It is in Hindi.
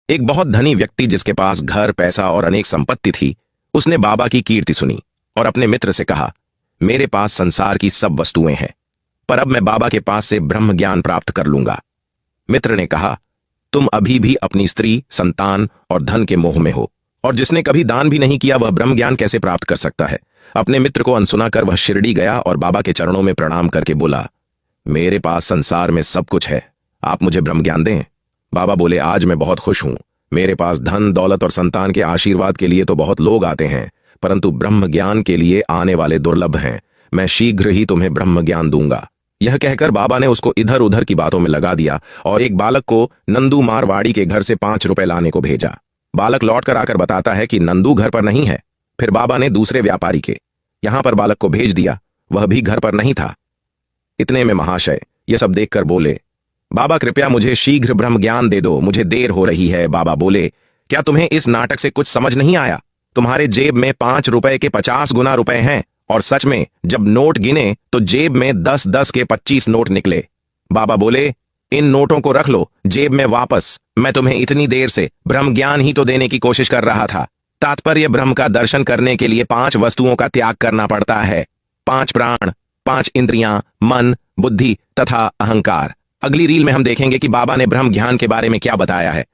एक बहुत धनी व्यक्ति जिसके पास घर, पैसा और अनेक संपत्ति थी, उसने बाबा की कीर्ति सुनी और अपने मित्र से कहा, मेरे पास संसार की सब वस्तुएं हैं, पर अब मैं बाबा के पास से ब्रह्म ज्ञान प्राप्त कर लूंगा। मित्र ने कहा, तुम अभी भी अपनी स्त्री, संतान और धन के मोह में हो, और जिसने कभी दान भी नहीं किया वह ब्रह्म ज्ञान कैसे प्राप्त कर सकता है। अपने मित्र को अनसुना कर वह शिरडी गया और बाबा के चरणों में प्रणाम करके बोला, मेरे पास संसार में सब कुछ है, आप मुझे ब्रह्म ज्ञान दें। बाबा बोले, आज मैं बहुत खुश हूं। मेरे पास धन, दौलत और संतान के आशीर्वाद के लिए तो बहुत लोग आते हैं, परंतु ब्रह्म ज्ञान के लिए आने वाले दुर्लभ हैं। मैं शीघ्र ही तुम्हें ब्रह्म ज्ञान दूंगा। यह कहकर बाबा ने उसको इधर उधर की बातों में लगा दिया और एक बालक को नंदू मारवाड़ी के घर से 5 रुपए लाने को भेजा। बालक लौट कर आकर बताता है कि नंदू घर पर नहीं है। फिर बाबा ने दूसरे व्यापारी के यहां पर बालक को भेज दिया, वह भी घर पर नहीं था। इतने में महाशय यह सब देखकर बोले, बाबा कृपया मुझे शीघ्र ब्रह्म ज्ञान दे दो, मुझे देर हो रही है। बाबा बोले, क्या तुम्हें इस नाटक से कुछ समझ नहीं आया? तुम्हारे जेब में 5 रुपए के 50 गुना रुपए हैं, और सच में जब नोट गिने तो जेब में 10-10 के 25 नोट निकले। बाबा बोले, इन नोटों को रख लो जेब में वापस। मैं तुम्हें इतनी देर से ब्रह्म ज्ञान ही तो देने की कोशिश कर रहा था। तात्पर्य, ब्रह्म का दर्शन करने के लिए 5 वस्तुओं का त्याग करना पड़ता है, 5 प्राण, 5 इंद्रियां, मन, बुद्धि तथा अहंकार। अगली रील में हम देखेंगे कि बाबा ने ब्रह्म ज्ञान के बारे में क्या बताया है।